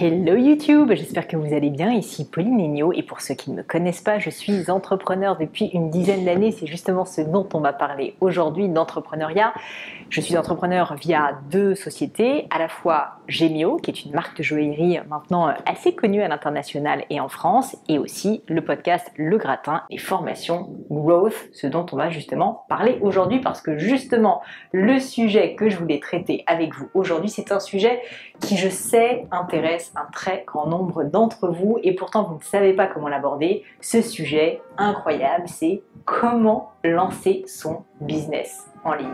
Hello YouTube, j'espère que vous allez bien, ici Pauline Legnaud et pour ceux qui ne me connaissent pas, je suis entrepreneur depuis une dizaine d'années, c'est justement ce dont on va parler aujourd'hui d'entrepreneuriat. Je suis entrepreneur via deux sociétés, à la fois Gemio, qui est une marque de joaillerie maintenant assez connue à l'international et en France, et aussi le podcast Le Gratin et formation Growth, ce dont on va justement parler aujourd'hui parce que justement le sujet que je voulais traiter avec vous aujourd'hui, c'est un sujet qui je sais intéresse un très grand nombre d'entre vous et pourtant vous ne savez pas comment l'aborder. Ce sujet incroyable, c'est comment lancer son business en ligne.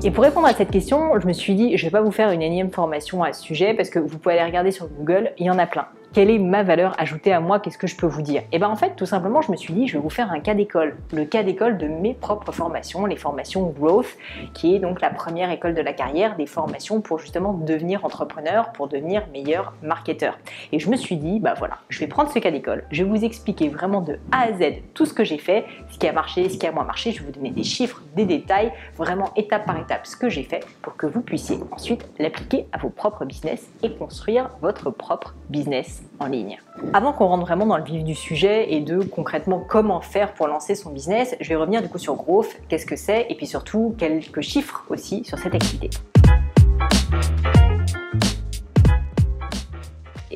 Et pour répondre à cette question, je me suis dit, je ne vais pas vous faire une énième formation à ce sujet parce que vous pouvez aller regarder sur Google, il y en a plein. Quelle est ma valeur ajoutée à moi? Qu'est-ce que je peux vous dire? Et bien en fait, tout simplement, je me suis dit, je vais vous faire un cas d'école. Le cas d'école de mes propres formations, les formations Growth, qui est donc la première école de la carrière, des formations pour justement devenir entrepreneur, pour devenir meilleur marketeur. Et je me suis dit, bah voilà, je vais prendre ce cas d'école, je vais vous expliquer vraiment de A à Z tout ce que j'ai fait, ce qui a marché, ce qui a moins marché, je vais vous donner des chiffres, des détails, vraiment étape par étape ce que j'ai fait pour que vous puissiez ensuite l'appliquer à vos propres business et construire votre propre business en ligne. Avant qu'on rentre vraiment dans le vif du sujet et de concrètement comment faire pour lancer son business, je vais revenir du coup sur Growth, qu'est-ce que c'est et puis surtout quelques chiffres aussi sur cette activité.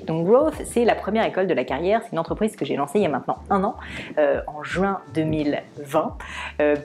Donc Growth, c'est la première école de la carrière, c'est une entreprise que j'ai lancée il y a maintenant un an, en juin 2020,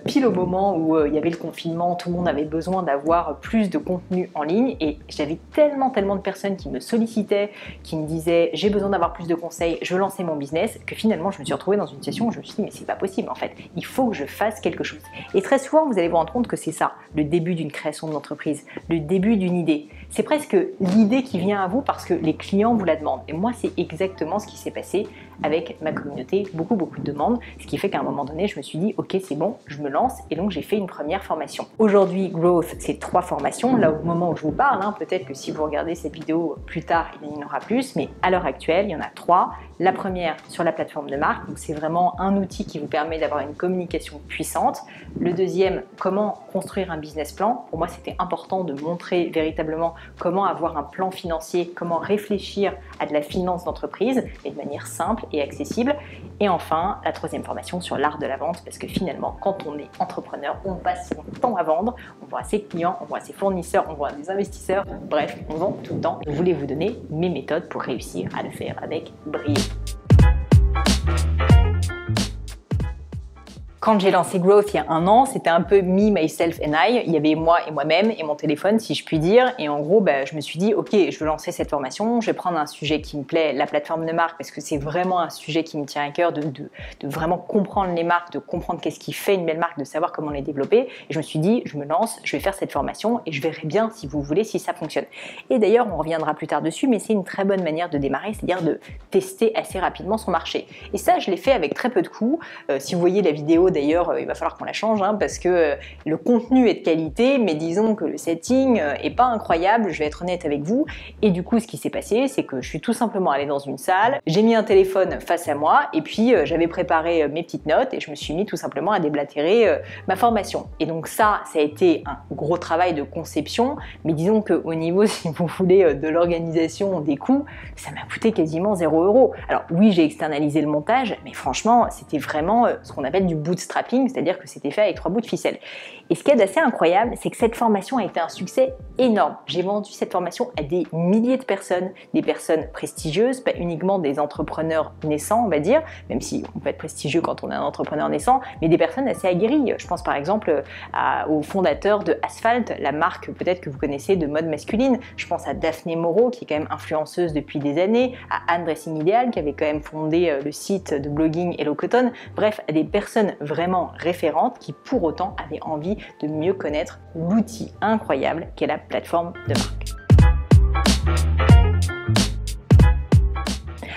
pile au moment où il y avait le confinement, tout le monde avait besoin d'avoir plus de contenu en ligne et j'avais tellement de personnes qui me sollicitaient, qui me disaient j'ai besoin d'avoir plus de conseils, je veux lancer mon business, que finalement je me suis retrouvée dans une situation où je me suis dit mais c'est pas possible en fait, il faut que je fasse quelque chose. Et très souvent vous allez vous rendre compte que c'est ça, le début d'une création d'entreprise, le début d'une idée. C'est presque l'idée qui vient à vous parce que les clients vous la demandent. Et moi, c'est exactement ce qui s'est passé avec ma communauté, beaucoup de demandes, ce qui fait qu'à un moment donné, je me suis dit, ok, c'est bon, je me lance, et donc j'ai fait une première formation. Aujourd'hui, Growth, c'est 3 formations, là au moment où je vous parle, peut-être que si vous regardez cette vidéo plus tard, il y en aura plus, mais à l'heure actuelle, il y en a 3. La première sur la plateforme de marque, donc c'est vraiment un outil qui vous permet d'avoir une communication puissante. Le deuxième, comment construire un business plan. Pour moi, c'était important de montrer véritablement comment avoir un plan financier, comment réfléchir à de la finance d'entreprise, et de manière simple et accessible. Et enfin, la troisième formation sur l'art de la vente, parce que finalement, quand on est entrepreneur, on passe son temps à vendre, on voit ses clients, on voit ses fournisseurs, on voit des investisseurs, bref, on vend tout le temps. Je voulais vous donner mes méthodes pour réussir à le faire avec brio. Quand j'ai lancé Growth il y a un an, c'était un peu me, myself and I. Il y avait moi et moi-même et mon téléphone, si je puis dire. Et en gros, je me suis dit, ok, je veux lancer cette formation. Je vais prendre un sujet qui me plaît, la plateforme de marque, parce que c'est vraiment un sujet qui me tient à cœur de vraiment comprendre les marques, de comprendre qu'est-ce qui fait une belle marque, de savoir comment les développer. Et je me suis dit, je me lance, je vais faire cette formation et je verrai bien, si vous voulez, si ça fonctionne. Et d'ailleurs, on reviendra plus tard dessus, mais c'est une très bonne manière de démarrer, c'est-à-dire de tester assez rapidement son marché. Et ça, je l'ai fait avec très peu de coûts. Si vous voyez la vidéo, d'ailleurs, il va falloir qu'on la change parce que le contenu est de qualité, mais disons que le setting est pas incroyable, je vais être honnête avec vous. Et du coup, ce qui s'est passé, c'est que je suis tout simplement allée dans une salle, j'ai mis un téléphone face à moi et puis j'avais préparé mes petites notes et je me suis mis tout simplement à déblatérer ma formation. Et donc ça a été un gros travail de conception, mais disons qu'au niveau, si vous voulez, de l'organisation des coûts, ça m'a coûté quasiment 0 €. Alors oui, j'ai externalisé le montage, mais franchement, c'était vraiment ce qu'on appelle du bootstrapping, c'est-à-dire que c'était fait avec 3 bouts de ficelle. Et ce qui est assez incroyable, c'est que cette formation a été un succès énorme. J'ai vendu cette formation à des milliers de personnes, des personnes prestigieuses, pas uniquement des entrepreneurs naissants, on va dire, même si on peut être prestigieux quand on est un entrepreneur naissant, mais des personnes assez aguerries. Je pense par exemple au fondateur de Asphalt, la marque peut-être que vous connaissez de mode masculine. Je pense à Daphné Moreau, qui est quand même influenceuse depuis des années, à Anne Dressing Ideal, qui avait quand même fondé le site de blogging Hello Cotton. Bref, à des personnes vraiment référentes qui pour autant avaient envie de mieux connaître l'outil incroyable qu'est la plateforme de marque.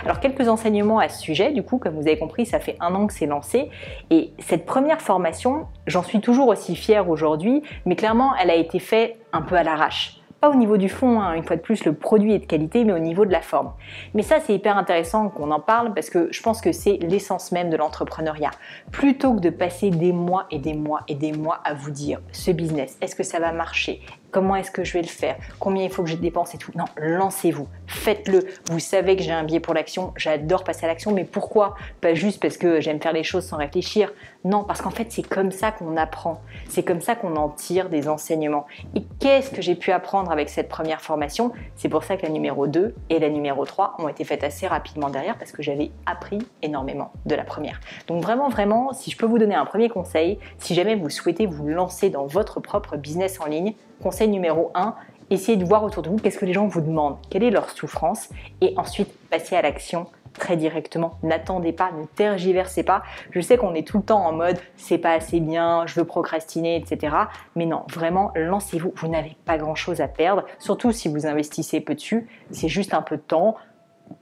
Alors quelques enseignements à ce sujet, du coup comme vous avez compris ça fait un an que c'est lancé et cette première formation, j'en suis toujours aussi fière aujourd'hui, mais clairement elle a été faite un peu à l'arrache. Pas au niveau du fond, hein, une fois de plus, le produit est de qualité, mais au niveau de la forme. Mais ça, c'est hyper intéressant qu'on en parle parce que je pense que c'est l'essence même de l'entrepreneuriat. Plutôt que de passer des mois et des mois et des mois à vous dire ce business, est-ce que ça va marcher? Comment est-ce que je vais le faire? Combien il faut que je dépense et tout? Non, lancez-vous, faites-le. Vous savez que j'ai un biais pour l'action, j'adore passer à l'action, mais pourquoi? Pas juste parce que j'aime faire les choses sans réfléchir. Non, parce qu'en fait, c'est comme ça qu'on apprend. C'est comme ça qu'on en tire des enseignements. Et qu'est-ce que j'ai pu apprendre avec cette première formation? C'est pour ça que la numéro 2 et la numéro 3 ont été faites assez rapidement derrière parce que j'avais appris énormément de la première. Donc vraiment, si je peux vous donner un premier conseil, si jamais vous souhaitez vous lancer dans votre propre business en ligne, conseil numéro 1, essayez de voir autour de vous qu'est-ce que les gens vous demandent, quelle est leur souffrance et ensuite passez à l'action très directement. N'attendez pas, ne tergiversez pas. Je sais qu'on est tout le temps en mode c'est pas assez bien, je veux procrastiner, etc. Mais non, vraiment, lancez-vous. Vous n'avez pas grand-chose à perdre, surtout si vous investissez peu dessus. C'est juste un peu de temps.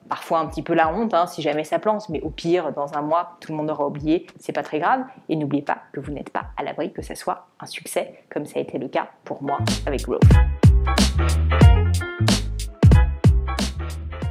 Parfois un petit peu la honte si jamais ça plante, mais au pire, dans un mois, tout le monde aura oublié, c'est pas très grave. Et n'oubliez pas que vous n'êtes pas à l'abri que ça soit un succès, comme ça a été le cas pour moi avec Growth.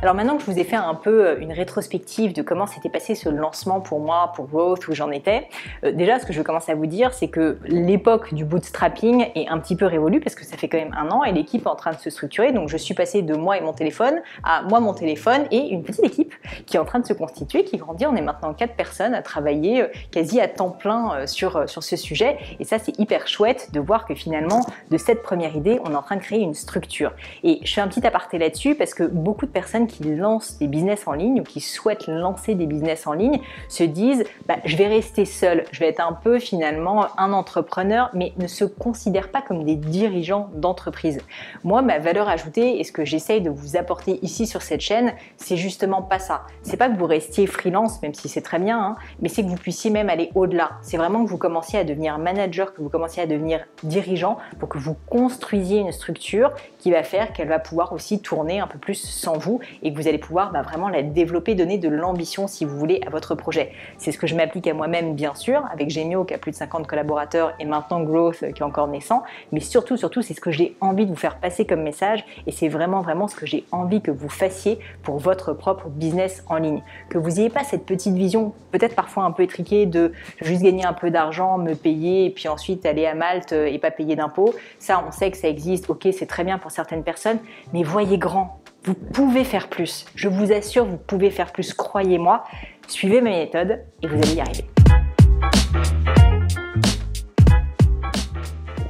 Alors maintenant que je vous ai fait un peu une rétrospective de comment s'était passé ce lancement pour moi, pour Growth, où j'en étais, déjà ce que je veux commencer à vous dire, c'est que l'époque du bootstrapping est un petit peu révolue parce que ça fait quand même 1 an et l'équipe est en train de se structurer. Donc je suis passée de moi et mon téléphone à moi, mon téléphone et une petite équipe qui est en train de se constituer, qui grandit. On est maintenant 4 personnes à travailler quasi à temps plein sur ce sujet. Et ça, c'est hyper chouette de voir que finalement, de cette première idée, on est en train de créer une structure. Et je fais un petit aparté là-dessus parce que beaucoup de personnes qui lancent des business en ligne ou qui souhaitent lancer des business en ligne se disent je vais rester seul, je vais être un peu finalement un entrepreneur, mais ne se considèrent pas comme des dirigeants d'entreprise. Moi, ma valeur ajoutée et ce que j'essaye de vous apporter ici sur cette chaîne, c'est justement pas ça. C'est pas que vous restiez freelance, même si c'est très bien, mais c'est que vous puissiez même aller au-delà. C'est vraiment que vous commenciez à devenir manager, que vous commenciez à devenir dirigeant pour que vous construisiez une structure qui va faire qu'elle va pouvoir aussi tourner un peu plus sans vous et que vous allez pouvoir vraiment la développer, donner de l'ambition si vous voulez à votre projet. C'est ce que je m'applique à moi-même bien sûr, avec Gemio qui a plus de 50 collaborateurs et maintenant Growth qui est encore naissant, mais surtout c'est ce que j'ai envie de vous faire passer comme message et c'est vraiment ce que j'ai envie que vous fassiez pour votre propre business en ligne. Que vous n'ayez pas cette petite vision, peut-être parfois un peu étriquée de juste gagner un peu d'argent, me payer et puis ensuite aller à Malte et pas payer d'impôts. Ça, on sait que ça existe, ok, c'est très bien pour certaines personnes, mais voyez grand. Vous pouvez faire plus. Je vous assure, vous pouvez faire plus. Croyez-moi. Suivez mes méthodes et vous allez y arriver.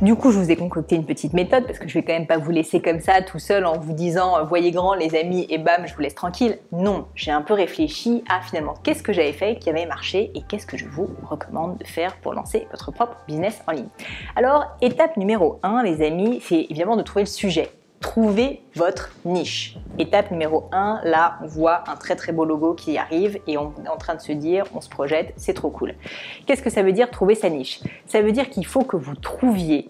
Du coup, je vous ai concocté une petite méthode parce que je vais quand même pas vous laisser comme ça tout seul en vous disant voyez grand les amis et bam, je vous laisse tranquille. Non, j'ai un peu réfléchi à finalement qu'est-ce que j'avais fait qui avait marché et qu'est-ce que je vous recommande de faire pour lancer votre propre business en ligne. Alors, étape numéro 1, les amis, c'est évidemment de trouver le sujet. Trouvez votre niche. Étape numéro 1, là, on voit un très très beau logo qui arrive et on est en train de se dire, on se projette, c'est trop cool. Qu'est-ce que ça veut dire trouver sa niche? Ça veut dire qu'il faut que vous trouviez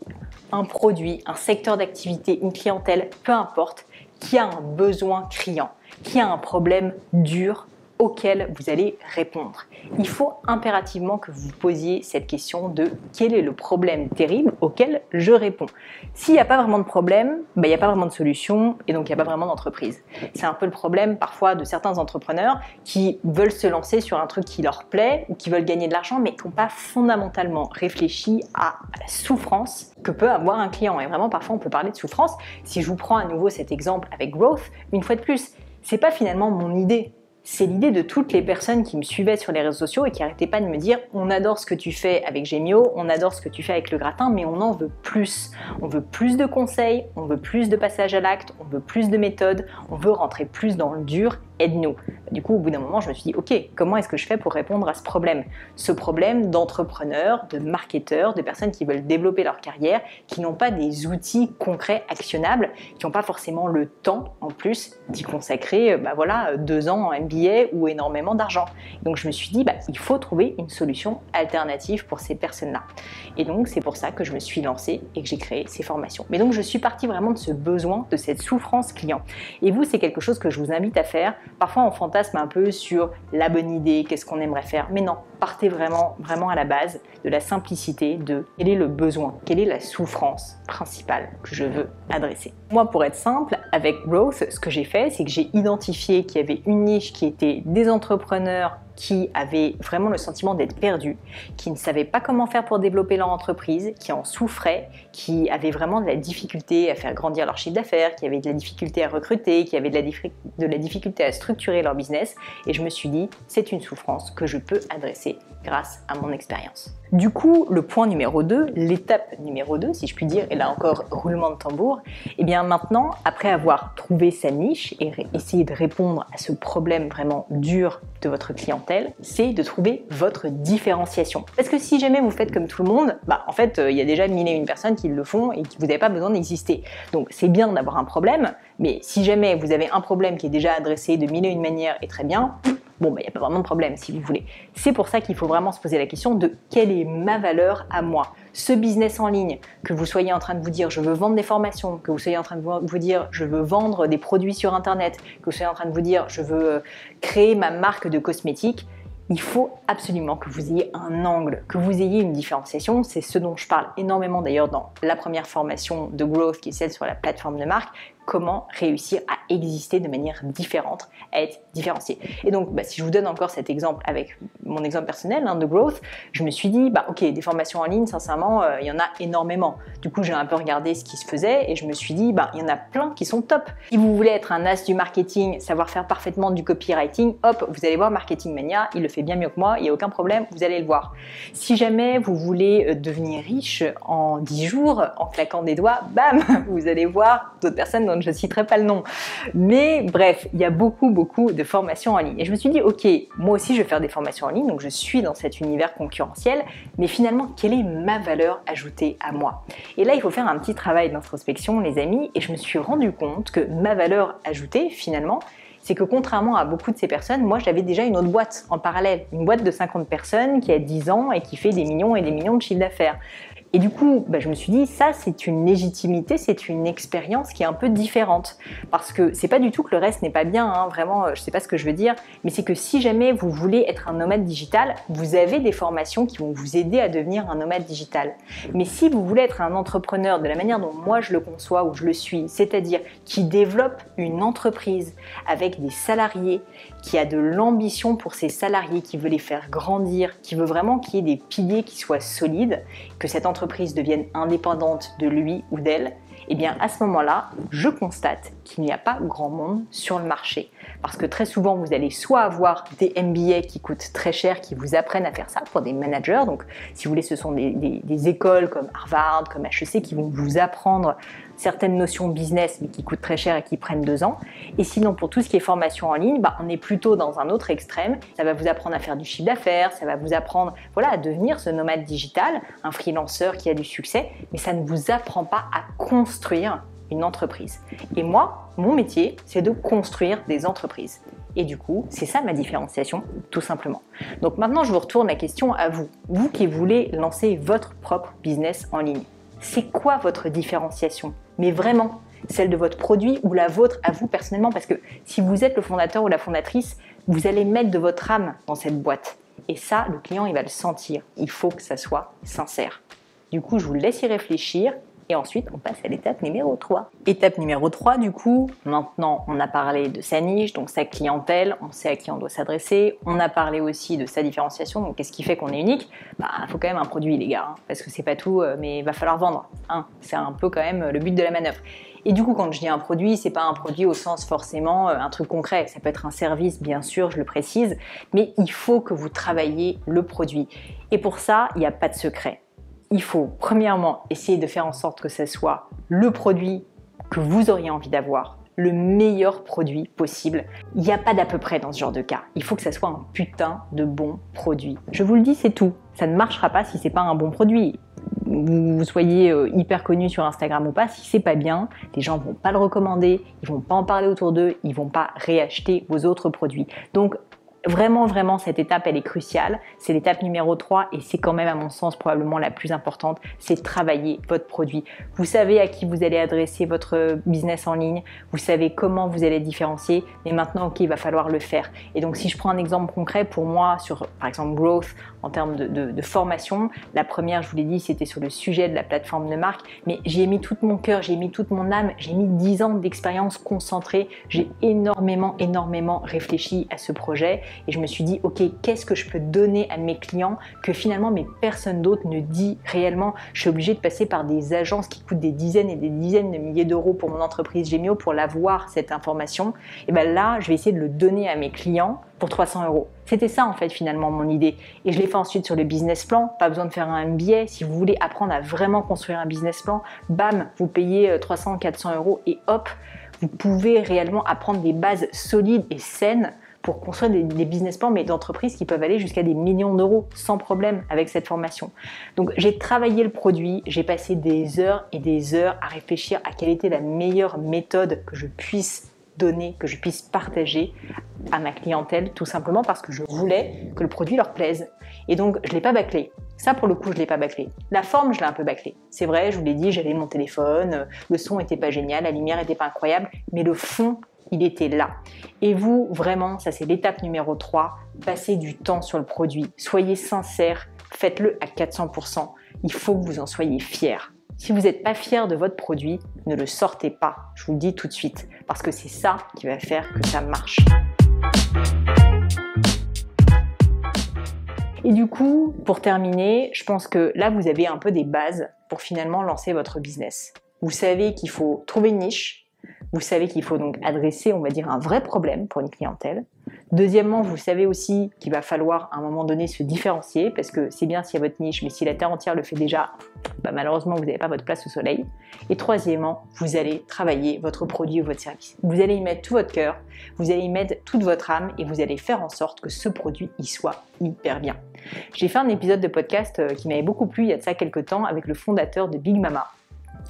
un produit, un secteur d'activité, une clientèle, peu importe, qui a un besoin criant, qui a un problème dur auquel vous allez répondre. Il faut impérativement que vous posiez cette question de quel est le problème terrible auquel je réponds. S'il n'y a pas vraiment de problème, il n'y a pas vraiment de solution et donc il n'y a pas vraiment d'entreprise. C'est un peu le problème parfois de certains entrepreneurs qui veulent se lancer sur un truc qui leur plaît ou qui veulent gagner de l'argent mais qui n'ont pas fondamentalement réfléchi à la souffrance que peut avoir un client. Et vraiment parfois on peut parler de souffrance. Si je vous prends à nouveau cet exemple avec Growth, une fois de plus, c'est pas finalement mon idée. C'est l'idée de toutes les personnes qui me suivaient sur les réseaux sociaux et qui n'arrêtaient pas de me dire on adore ce que tu fais avec Gemio, on adore ce que tu fais avec le gratin, mais on en veut plus. On veut plus de conseils, on veut plus de passages à l'acte, on veut plus de méthodes, on veut rentrer plus dans le dur, aide-nous. Du coup, au bout d'un moment, je me suis dit ok, comment est-ce que je fais pour répondre à ce problème? Ce problème d'entrepreneurs, de marketeurs, de personnes qui veulent développer leur carrière, qui n'ont pas des outils concrets, actionnables, qui n'ont pas forcément le temps en plus d'y consacrer 2 ans en MBA. billets ou énormément d'argent. Donc je me suis dit, il faut trouver une solution alternative pour ces personnes-là. Et donc c'est pour ça que je me suis lancée et que j'ai créé ces formations. Mais donc je suis partie vraiment de ce besoin, de cette souffrance client. Et vous, c'est quelque chose que je vous invite à faire. Parfois on fantasme un peu sur la bonne idée, qu'est-ce qu'on aimerait faire. Mais non, partez vraiment à la base de la simplicité de quel est le besoin, quelle est la souffrance principale que je veux adresser. Moi, pour être simple, avec Growth, ce que j'ai fait, c'est que j'ai identifié qu'il y avait une niche qui était des entrepreneurs qui avaient vraiment le sentiment d'être perdus, qui ne savaient pas comment faire pour développer leur entreprise, qui en souffraient, qui avaient vraiment de la difficulté à faire grandir leur chiffre d'affaires, qui avaient de la difficulté à recruter, qui avaient de la difficulté à structurer leur business. Et je me suis dit, c'est une souffrance que je peux adresser grâce à mon expérience. Du coup, le point numéro 2, l'étape numéro 2, si je puis dire, et là encore, roulement de tambour, et bien maintenant, après avoir trouvé sa niche et essayé de répondre à ce problème vraiment dur de votre clientèle, c'est de trouver votre différenciation. Parce que si jamais vous faites comme tout le monde, en fait, il y a déjà 1001 personnes qui le font et qui vous n'avez pas besoin d'exister. Donc c'est bien d'avoir un problème, mais si jamais vous avez un problème qui est déjà adressé de 1001 manières et très bien, il n'y a pas vraiment de problème si vous voulez. C'est pour ça qu'il faut vraiment se poser la question de quelle est ma valeur à moi. Ce business en ligne, que vous soyez en train de vous dire je veux vendre des formations, que vous soyez en train de vous dire je veux vendre des produits sur internet, que vous soyez en train de vous dire je veux créer ma marque de cosmétiques, il faut absolument que vous ayez un angle, que vous ayez une différenciation. C'est ce dont je parle énormément d'ailleurs dans la première formation de Growth qui est celle sur la plateforme de marque. Comment réussir à exister de manière différente, à être différencié. Et donc, si je vous donne encore cet exemple avec mon exemple personnel de Growth, je me suis dit, ok, des formations en ligne, sincèrement, il y en a énormément. Du coup, j'ai un peu regardé ce qui se faisait et je me suis dit, il y en a plein qui sont top. Si vous voulez être un as du marketing, savoir faire parfaitement du copywriting, hop, vous allez voir Marketing Mania, il le fait bien mieux que moi, il n'y a aucun problème, vous allez le voir. Si jamais vous voulez devenir riche en 10 jours, en claquant des doigts, bam, vous allez voir d'autres personnes dont je ne citerai pas le nom. Mais bref, il y a beaucoup de formations en ligne. Et je me suis dit, ok, moi aussi je vais faire des formations en ligne, donc je suis dans cet univers concurrentiel, mais finalement, quelle est ma valeur ajoutée à moi? Et là, il faut faire un petit travail d'introspection, les amis, et je me suis rendu compte que ma valeur ajoutée, finalement, c'est que contrairement à beaucoup de ces personnes, moi j'avais déjà une autre boîte en parallèle, une boîte de 50 personnes qui a 10 ans et qui fait des millions et des millions de chiffres d'affaires. Et du coup, je me suis dit, ça c'est une légitimité, c'est une expérience qui est un peu différente. Parce que c'est pas du tout que le reste n'est pas bien, vraiment, je sais pas ce que je veux dire, mais c'est que si jamais vous voulez être un nomade digital, vous avez des formations qui vont vous aider à devenir un nomade digital. Mais si vous voulez être un entrepreneur de la manière dont moi je le conçois ou je le suis, c'est-à-dire qui développe une entreprise avec des salariés, qui a de l'ambition pour ses salariés, qui veut les faire grandir, qui veut vraiment qu'il y ait des piliers qui soient solides, que cette entreprise devienne indépendante de lui ou d'elle, et bien à ce moment-là, je constate qu'il n'y a pas grand monde sur le marché. Parce que très souvent, vous allez soit avoir des MBA qui coûtent très cher, qui vous apprennent à faire ça pour des managers. Donc, si vous voulez, ce sont des écoles comme Harvard, comme HEC qui vont vous apprendre certaines notions business, mais qui coûtent très cher et qui prennent 2 ans. Et sinon, pour tout ce qui est formation en ligne, on est plutôt dans un autre extrême. Ça va vous apprendre à faire du chiffre d'affaires, ça va vous apprendre à devenir ce nomade digital, un freelanceur qui a du succès, mais ça ne vous apprend pas à construire une entreprise. Et moi, mon métier, c'est de construire des entreprises. Et du coup, c'est ça ma différenciation, tout simplement. Donc maintenant, je vous retourne la question à vous. Vous qui voulez lancer votre propre business en ligne. C'est quoi votre différenciation? Mais vraiment, celle de votre produit ou la vôtre à vous personnellement? Parce que si vous êtes le fondateur ou la fondatrice, vous allez mettre de votre âme dans cette boîte. Et ça, le client, il va le sentir. Il faut que ça soit sincère. Du coup, je vous laisse y réfléchir. Et ensuite, on passe à l'étape numéro 3. Étape numéro 3, du coup, maintenant, on a parlé de sa niche, donc sa clientèle, on sait à qui on doit s'adresser. On a parlé aussi de sa différenciation, donc qu'est-ce qui fait qu'on est unique? Il faut quand même un produit, les gars, parce que c'est pas tout, mais il va falloir vendre. C'est un peu quand même le but de la manœuvre. Et du coup, quand je dis un produit, c'est pas un produit au sens forcément un truc concret. Ça peut être un service, bien sûr, je le précise, mais il faut que vous travailliez le produit. Et pour ça, il n'y a pas de secret. Il faut premièrement essayer de faire en sorte que ce soit le produit que vous auriez envie d'avoir, le meilleur produit possible. Il n'y a pas d'à peu près dans ce genre de cas. Il faut que ça soit un putain de bon produit. Je vous le dis, c'est tout. Ça ne marchera pas si c'est pas un bon produit. vous soyez hyper connu sur Instagram ou pas, si c'est pas bien, les gens vont pas le recommander, ils vont pas en parler autour d'eux, ils vont pas réacheter vos autres produits. Donc vraiment, cette étape, elle est cruciale. C'est l'étape numéro 3 et c'est quand même, à mon sens, probablement la plus importante. C'est travailler votre produit. Vous savez à qui vous allez adresser votre business en ligne. Vous savez comment vous allez différencier. Mais maintenant, OK, il va falloir le faire. Et donc, si je prends un exemple concret pour moi sur, par exemple, Growth, en termes de formation, la première, je vous l'ai dit, c'était sur le sujet de la plateforme de marque. Mais j'y ai mis tout mon cœur, j'ai mis toute mon âme, j'ai mis 10 ans d'expérience concentrée. J'ai énormément réfléchi à ce projet. Et je me suis dit, OK, qu'est-ce que je peux donner à mes clients que finalement, mais personne d'autre ne dit réellement. Je suis obligée de passer par des agences qui coûtent des dizaines et des dizaines de milliers d'euros pour mon entreprise Gemio pour l'avoir, cette information. Et bien là, je vais essayer de le donner à mes clients pour 300 euros. C'était ça en fait finalement mon idée. Et je l'ai fait ensuite sur le business plan. Pas besoin de faire un MBA. Si vous voulez apprendre à vraiment construire un business plan, bam, vous payez 300, 400 euros et hop, vous pouvez réellement apprendre des bases solides et saines pour construire des business plans, mais d'entreprises qui peuvent aller jusqu'à des millions d'euros sans problème avec cette formation. Donc j'ai travaillé le produit, j'ai passé des heures et des heures à réfléchir à quelle était la meilleure méthode que je puisse donner, que je puisse partager à ma clientèle, tout simplement parce que je voulais que le produit leur plaise. Et donc je ne l'ai pas bâclé. Ça, pour le coup, je ne l'ai pas bâclé. La forme, je l'ai un peu bâclé. C'est vrai, je vous l'ai dit, j'avais mon téléphone, le son n'était pas génial, la lumière n'était pas incroyable, mais le fond, il était là. Et vous, vraiment, ça c'est l'étape numéro 3, passez du temps sur le produit. Soyez sincère, faites-le à 400%. Il faut que vous en soyez fiers. Si vous n'êtes pas fier de votre produit, ne le sortez pas, je vous le dis tout de suite, parce que c'est ça qui va faire que ça marche. Et du coup, pour terminer, je pense que là, vous avez un peu des bases pour finalement lancer votre business. Vous savez qu'il faut trouver une niche. Vous savez qu'il faut donc adresser, on va dire, un vrai problème pour une clientèle. Deuxièmement, vous savez aussi qu'il va falloir à un moment donné se différencier parce que c'est bien s'il y a votre niche, mais si la terre entière le fait déjà, malheureusement, vous n'avez pas votre place au soleil. Et troisièmement, vous allez travailler votre produit ou votre service. Vous allez y mettre tout votre cœur, vous allez y mettre toute votre âme et vous allez faire en sorte que ce produit y soit hyper bien. J'ai fait un épisode de podcast qui m'avait beaucoup plu il y a de ça quelques temps avec le fondateur de Big Mama.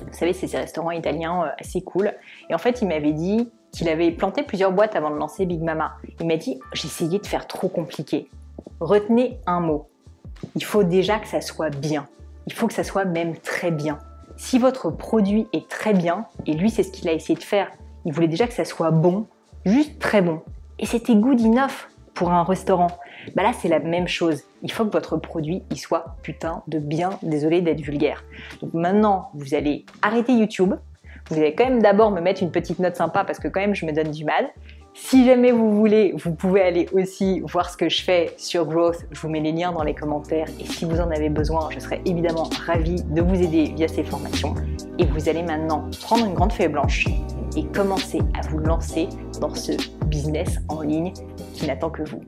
Vous savez, c'est ces restaurants italiens assez cool. Et en fait, il m'avait dit qu'il avait planté plusieurs boîtes avant de lancer Big Mama. Il m'a dit, j'ai essayé de faire trop compliqué. Retenez un mot. Il faut déjà que ça soit bien. Il faut que ça soit même très bien. Si votre produit est très bien, et lui, c'est ce qu'il a essayé de faire, il voulait déjà que ça soit bon, juste très bon. Et c'était good enough pour un restaurant. Là, c'est la même chose. Il faut que votre produit il soit putain de bien. Désolé d'être vulgaire. Donc maintenant, vous allez arrêter YouTube. Vous allez quand même d'abord me mettre une petite note sympa parce que quand même, je me donne du mal. Si jamais vous voulez, vous pouvez aller aussi voir ce que je fais sur Growth. Je vous mets les liens dans les commentaires. Et si vous en avez besoin, je serai évidemment ravie de vous aider via ces formations. Et vous allez maintenant prendre une grande feuille blanche et commencer à vous lancer dans ce business en ligne qui n'attend que vous.